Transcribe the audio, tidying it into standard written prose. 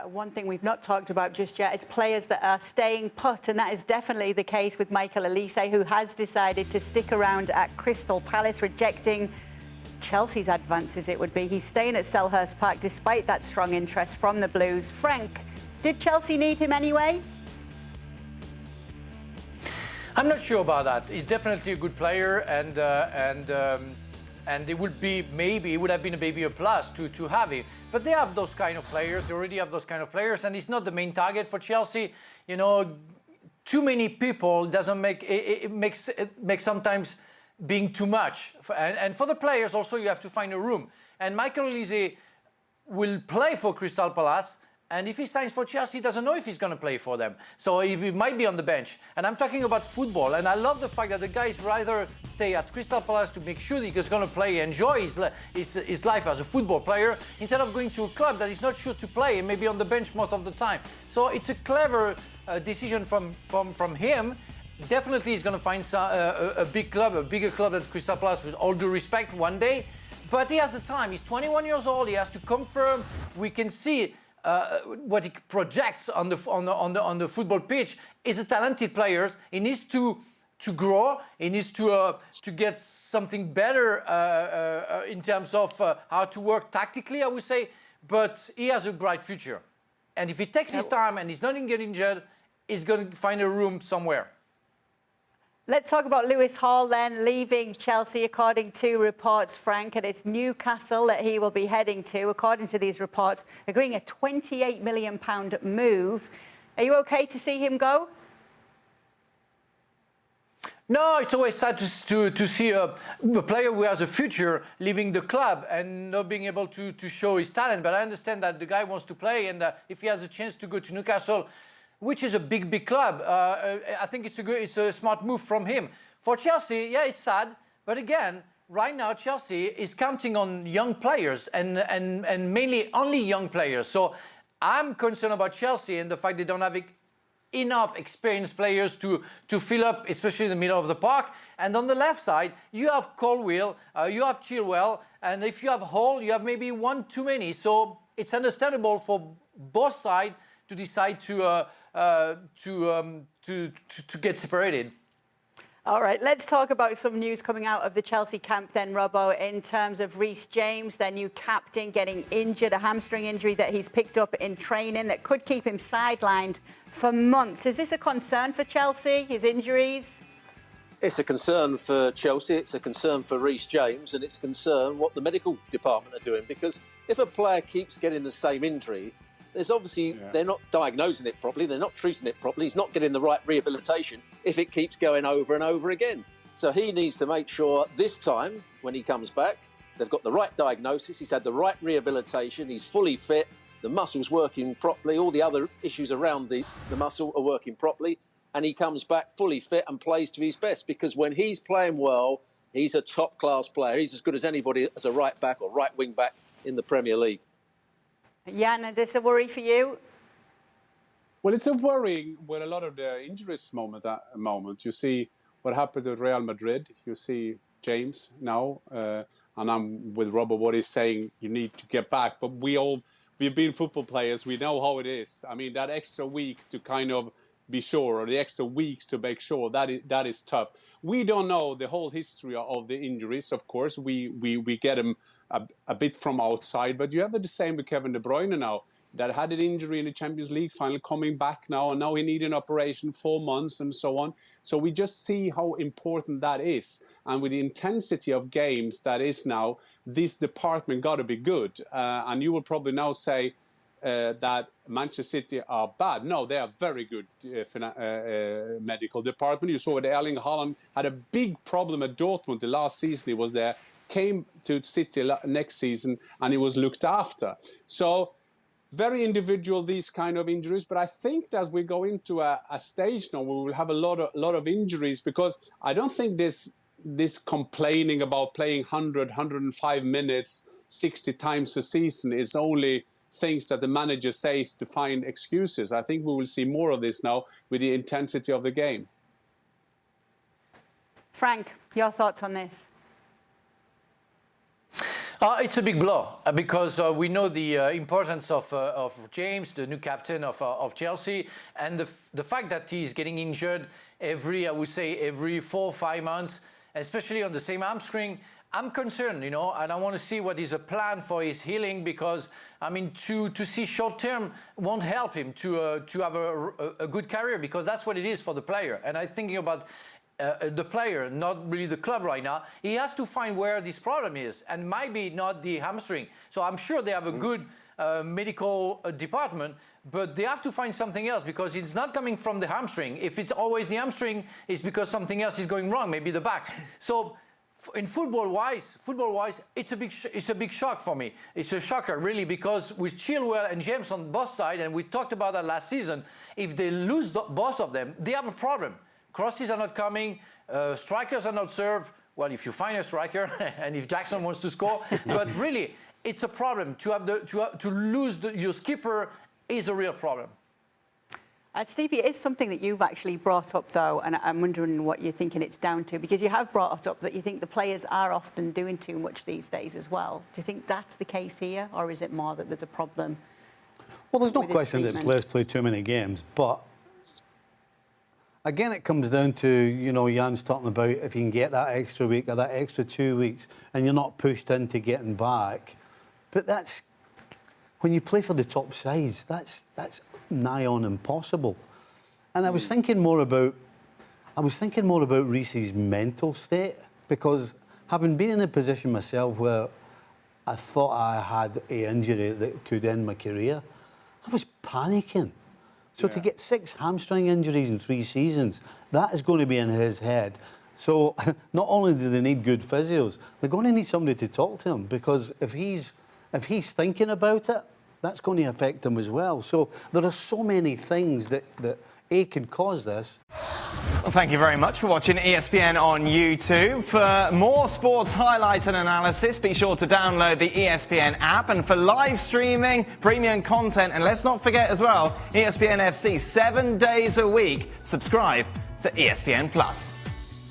One thing we've not talked about just yet is players that are staying put, and that is definitely the case with Michael Olise, who has decided to stick around at Crystal Palace, rejecting Chelsea's advances, it would be. He's staying at Selhurst Park despite that strong interest from the Blues. Frank, did Chelsea need him anyway? I'm not sure about that. He's definitely a good player, and it would be maybe, it would have been maybe a plus to have him. But they have those kind of players. They already have those kind of players, and he's not the main target for Chelsea. You know, too many people doesn't make it makes sometimes being too much. And for the players also, you have to find a room. And Michael Olise will play for Crystal Palace. And if he signs for Chelsea, he doesn't know if he's going to play for them. So he might be on the bench. And I'm talking about football. And I love the fact that the guys rather stay at Crystal Palace to make sure that he's going to play, enjoy his life as a football player, instead of going to a club that he's not sure to play and maybe on the bench most of the time. So it's a clever decision from him. Definitely he's going to find a big club, a bigger club than Crystal Palace, with all due respect, one day. But he has the time. He's 21 years old. He has to confirm. We can see what he projects on the football pitch is a talented player. He needs to grow. He needs to get something better in terms of how to work tactically, I would say. But he has a bright future. And if he takes his time and he's not going to get injured, he's going to find a room somewhere. Let's talk about Lewis Hall then, leaving Chelsea according to reports, Frank, and it's Newcastle that he will be heading to, according to these reports, agreeing a £28 million move. Are you okay to see him go? No, it's always sad to see a player who has a future leaving the club and not being able to show his talent. But I understand that the guy wants to play, and if he has a chance to go to Newcastle, which is a big club, I think it's a smart move from him. For Chelsea, yeah, it's sad. But again, right now, Chelsea is counting on young players and mainly only young players. So I'm concerned about Chelsea and the fact they don't have enough experienced players to fill up, especially in the middle of the park. And on the left side, you have Colwill, you have Chilwell, and if you have Hall, you have maybe one too many. So it's understandable for both sides to decide to get separated. All right, let's talk about some news coming out of the Chelsea camp then, Robbo, in terms of Reece James, their new captain, getting injured, a hamstring injury that he's picked up in training that could keep him sidelined for months. Is this a concern for Chelsea, his injuries? It's a concern for Chelsea, it's a concern for Reece James, and it's a concern what the medical department are doing, because if a player keeps getting the same injury, there's obviously, they're not diagnosing it properly, they're not treating it properly, he's not getting the right rehabilitation if it keeps going over and over again. So he needs to make sure this time, when he comes back, they've got the right diagnosis, he's had the right rehabilitation, he's fully fit, the muscle's working properly, all the other issues around the muscle are working properly, and he comes back fully fit and plays to his best, because when he's playing well, he's a top-class player. He's as good as anybody as a right back or right wing back in the Premier League. Jan, is this a worry for you? Well, it's a worry with a lot of the injuries moment. You see what happened at Real Madrid. You see James now, and I'm with Robert. What he's saying, you need to get back. But we've been football players. We know how it is. I mean, that extra week to kind of be sure, or the extra weeks to make sure, that is tough. We don't know the whole history of the injuries. Of course, we get them a bit from outside, but you have the same with Kevin De Bruyne now, that had an injury in the Champions League final, coming back now, and now he needed an operation 4 months and so on. So we just see how important that is. And with the intensity of games that is now, this department got to be good. And you will probably now say that Manchester City are bad. No, they are very good medical department. You saw that Erling Haaland had a big problem at Dortmund the last season he was there, came to City next season, and he was looked after. So very individual, these kind of injuries, but I think that we go into a stage now where we will have a lot of injuries, because I don't think this complaining about playing 105 minutes 60 times a season is only things that the manager says to find excuses. I think we will see more of this now with the intensity of the game. Frank, your thoughts on this? It's a big blow because we know the importance of James, the new captain of Chelsea, and the fact that he's getting injured every 4 or 5 months, especially on the same hamstring. I'm concerned, and I want to see what is a plan for his healing, because I mean to see short term won't help him to have a good career, because that's what it is for the player. And I'm thinking about the player, not really the club right now. He has to find where this problem is, and maybe not the hamstring. So I'm sure they have a good medical department, but they have to find something else, because it's not coming from the hamstring. If it's always the hamstring, it's because something else is going wrong, maybe the back. So in football-wise, it's a big shock for me. It's a shocker, really, because with Chilwell and James on both sides, and we talked about that last season, if they lose both of them, they have a problem. Crosses are not coming, strikers are not served. Well, if you find a striker, and if Jackson wants to score, but really, it's a problem. To lose your skipper is a real problem. Stevie, it is something that you've actually brought up, though, and I'm wondering what you're thinking it's down to, because you have brought up that you think the players are often doing too much these days as well. Do you think that's the case here, or is it more that there's a problem? Well, there's no question that players play too many games, but again, it comes down to, Jan's talking about if you can get that extra week or that extra 2 weeks and you're not pushed into getting back. But that's, when you play for the top sides, that's nigh on impossible. And I was thinking more about Reece's mental state, because having been in a position myself where I thought I had an injury that could end my career, I was panicking. So to get 6 hamstring injuries in 3 seasons, that is going to be in his head. So not only do they need good physios, they're going to need somebody to talk to him, because if he's thinking about it, that's going to affect him as well. So there are so many things that can cause this. Well, thank you very much for watching ESPN on YouTube. For more sports highlights and analysis, be sure to download the ESPN app. And for live streaming, premium content, and let's not forget as well, ESPN FC 7 days a week. Subscribe to ESPN+.